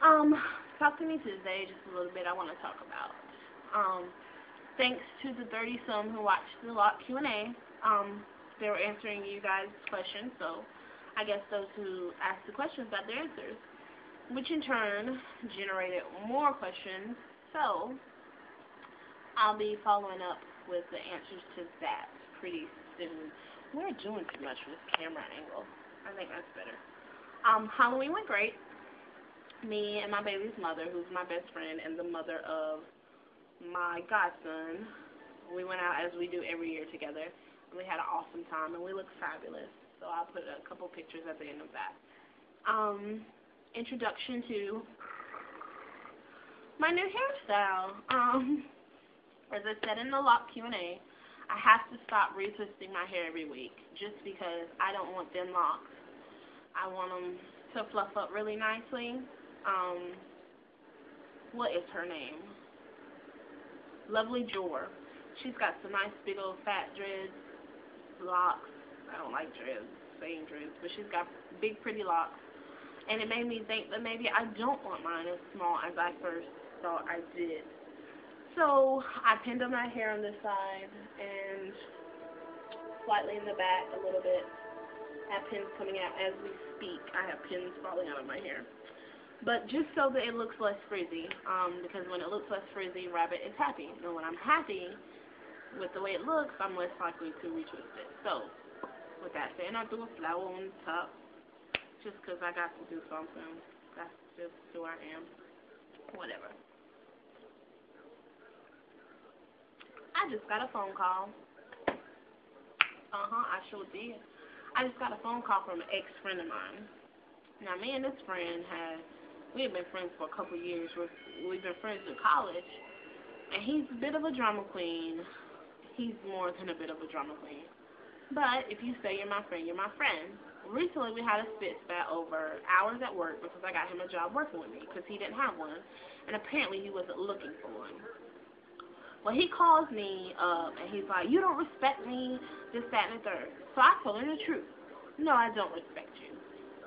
Um, Talk to me today just a little bit. I want to talk about. Thanks to the 30-some who watched the lot Q&A. They were answering you guys' questions, so I guess those who asked the questions got their answers, which in turn generated more questions. So I'll be following up with the answers to that pretty soon. We're doing too much with this camera angle. I think that's better. Halloween went great. Me and my baby's mother, who's my best friend and the mother of my godson, we went out as we do every year together. We had an awesome time and we looked fabulous. So I'll put a couple pictures at the end of that. Introduction to my new hairstyle. As I said in the lock Q&A, I have to stop retwisting my hair every week just because I don't want thin locks. I want them to fluff up really nicely. What is her name? Lovely Jor. She's got some nice big old fat dreads, locks. I don't like dreads, saying dreads, but she's got big pretty locks. And it made me think that maybe I don't want mine as small as I first thought I did. So I pinned up my hair on this side and slightly in the back a little bit. I have pins coming out as we speak. I have pins falling out of my hair. But just so that it looks less frizzy, because when it looks less frizzy, Rabbit is happy. And when I'm happy with the way it looks, I'm less likely to retwist it. So, with that said, I threw a flower on the top just because I got to do something. That's just who I am. Whatever. I just got a phone call. I sure did. I just got a phone call from an ex-friend of mine. Now, me and this friend we have been friends for a couple years. We've been friends in college, and he's a bit of a drama queen. He's more than a bit of a drama queen. But if you say you're my friend, you're my friend. Recently, we had a spit spat over hours at work because I got him a job working with me because he didn't have one, and apparently he wasn't looking for one. Well, he calls me up, and he's like, you don't respect me, this, that, and the third. So I told him the truth. No, I don't respect you.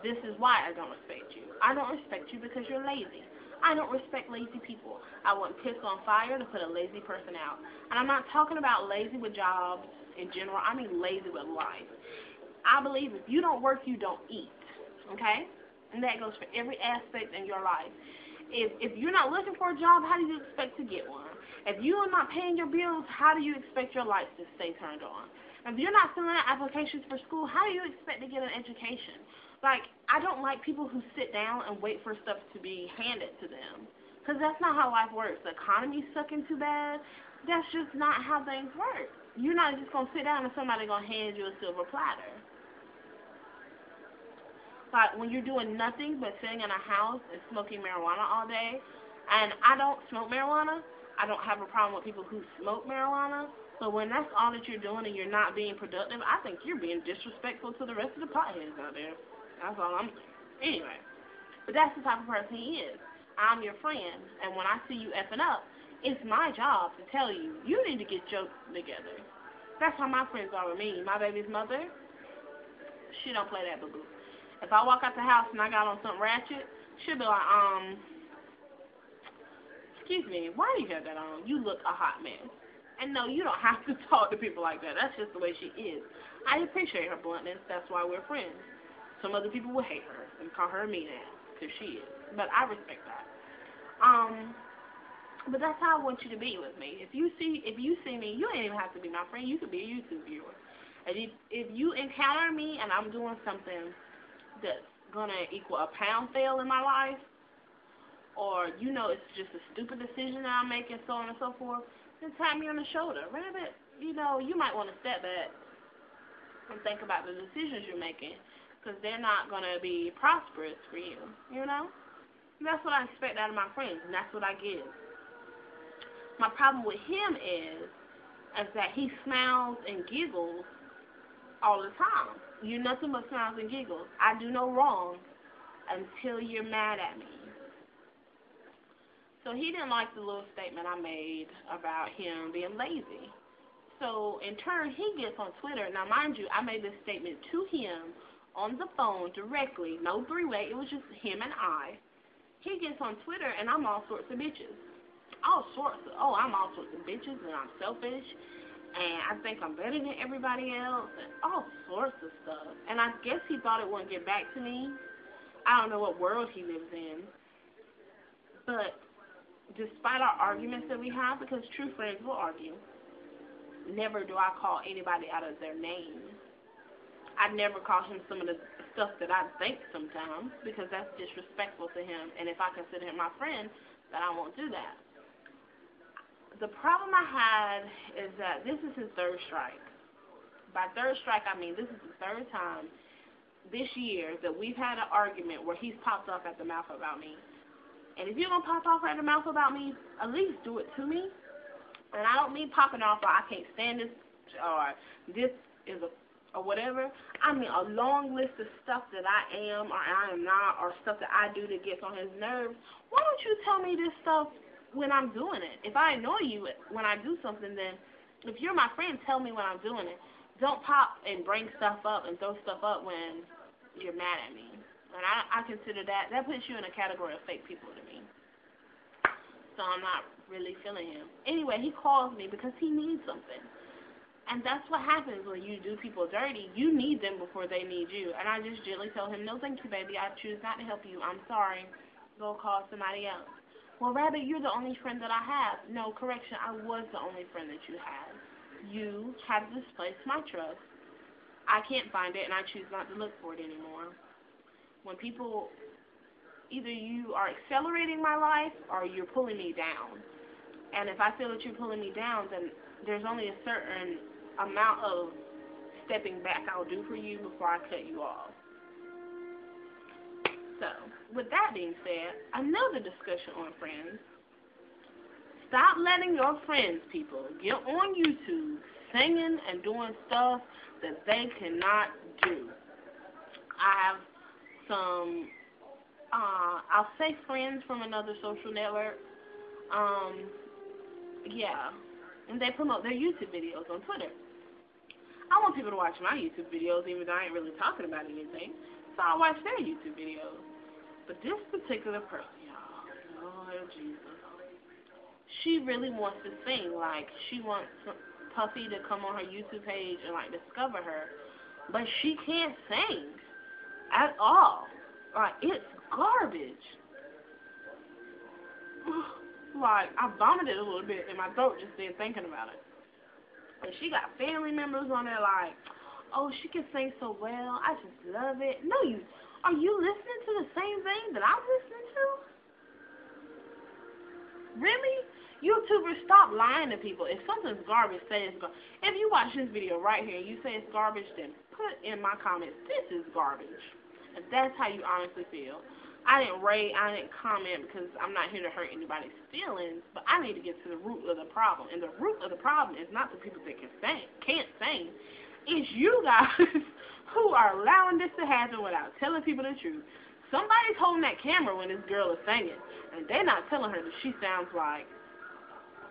This is why I don't respect you. I don't respect you because you're lazy. I don't respect lazy people. I wouldn't piss on fire to put a lazy person out. And I'm not talking about lazy with jobs in general. I mean lazy with life. I believe if you don't work, you don't eat. Okay? And that goes for every aspect in your life. If you're not looking for a job, how do you expect to get one? If you are not paying your bills, how do you expect your lights to stay turned on? If you're not filling out applications for school, how do you expect to get an education? Like, I don't like people who sit down and wait for stuff to be handed to them. Because that's not how life works. The economy's sucking too bad. That's just not how things work. You're not just going to sit down and somebody's going to hand you a silver platter. Like, when you're doing nothing but sitting in a house and smoking marijuana all day, and I don't smoke marijuana, I don't have a problem with people who smoke marijuana, but when that's all that you're doing and you're not being productive, I think you're being disrespectful to the rest of the potheads out there. That's all I'm saying. Anyway, but that's the type of person he is. I'm your friend, and when I see you effing up, it's my job to tell you, you need to get your together. That's how my friends are with me. My baby's mother, she don't play that boo-boo. If I walk out the house and I got on something ratchet, she'll be like, excuse me, why do you have that on? You look a hot mess. And no, you don't have to talk to people like that. That's just the way she is. I appreciate her bluntness. That's why we're friends. Some other people will hate her and call her a mean ass, because she is. But I respect that. But that's how I want you to be with me. If you see me, you ain't even have to be my friend. You could be a YouTube viewer. And if you encounter me and I'm doing something that's gonna equal a pound fail in my life, or you know it's just a stupid decision that I'm making, so on and so forth, then tap me on the shoulder. Rabbit, you might want to step back and think about the decisions you're making, because they're not going to be prosperous for you, you know? And that's what I expect out of my friends, and that's what I give. My problem with him is that he smiles and giggles all the time. You're nothing but smiles and giggles. I do no wrong until you're mad at me. So he didn't like the little statement I made about him being lazy. So in turn, he gets on Twitter. Now, mind you, I made this statement to him on the phone directly, no three-way. It was just him and I. He gets on Twitter and I'm all sorts of bitches. I'm all sorts of bitches and I'm selfish and I think I'm better than everybody else and all sorts of stuff. And I guess he thought it wouldn't get back to me. I don't know what world he lives in. But despite our arguments that we have, because true friends will argue, never do I call anybody out of their name. I never call him some of the stuff that I think sometimes because that's disrespectful to him. And if I consider him my friend, then I won't do that. The problem I had is that this is his third strike. By third strike, I mean this is the third time this year that we've had an argument where he's popped off at the mouth about me. And if you're going to pop off at the mouth about me, at least do it to me. And I don't mean popping off or I can't stand this or this is a or whatever. I mean a long list of stuff that I am or I am not or stuff that I do that gets on his nerves. Why don't you tell me this stuff when I'm doing it? If I annoy you when I do something, then if you're my friend, tell me when I'm doing it. Don't pop and bring stuff up and throw stuff up when you're mad at me. And I consider that puts you in a category of fake people to me. So I'm not really feeling him. Anyway, he calls me because he needs something. And that's what happens when you do people dirty. You need them before they need you. And I just gently tell him, no, thank you, baby. I choose not to help you. I'm sorry. Go call somebody else. Well, rather, you're the only friend that I have. No, correction, I was the only friend that you had. You have displaced my trust. I can't find it, and I choose not to look for it anymore. When people, either you are accelerating my life or you're pulling me down. And if I feel that you're pulling me down, then there's only a certain amount of stepping back I'll do for you before I cut you off. So, with that being said, another discussion on friends. Stop letting your friends, people, get on YouTube singing and doing stuff that they cannot do. I have some, I'll say friends from another social network. Yeah. And they promote their YouTube videos on Twitter. I want people to watch my YouTube videos even though I ain't really talking about anything. So I watch their YouTube videos. But this particular person, y'all, Lord Jesus, she really wants to sing. Like, she wants Puffy to come on her YouTube page and, like, discover her. But she can't sing at all. Like, it's garbage. Like, I vomited a little bit in my throat just then thinking about it. And she got family members on there like, oh, she can sing so well. I just love it. No, are you listening to the same thing that I'm listening to? Really? YouTubers, stop lying to people. If something's garbage, say it's garbage. If you watch this video right here and you say it's garbage, then put in my comments, this is garbage. If that's how you honestly feel. I didn't rate, I didn't comment because I'm not here to hurt anybody's feelings, but I need to get to the root of the problem. And the root of the problem is not the people that can't sing. It's you guys who are allowing this to happen without telling people the truth. Somebody's holding that camera when this girl is singing, and they're not telling her that she sounds like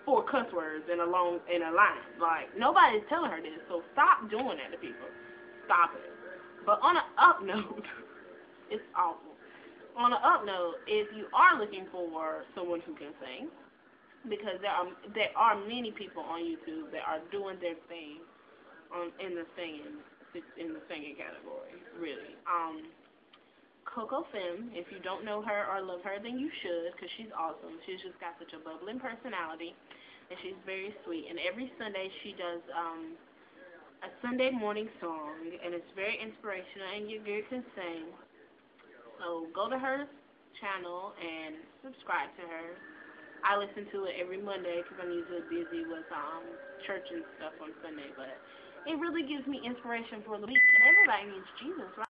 4 cuss words in a line. Like, nobody's telling her this, so stop doing that to people. Stop it. But on an up note, it's awful. On an up note, if you are looking for someone who can sing, because there are many people on YouTube that are doing their thing in the singing category, really. Coco Femme, if you don't know her or love her, then you should, because she's awesome. She's just got such a bubbling personality, and she's very sweet. And every Sunday she does a Sunday morning song, and it's very inspirational, and your girl can sing. So go to her channel and subscribe to her. I listen to it every Monday because I'm usually busy with church and stuff on Sunday, but it really gives me inspiration for the week, and everybody needs Jesus, right?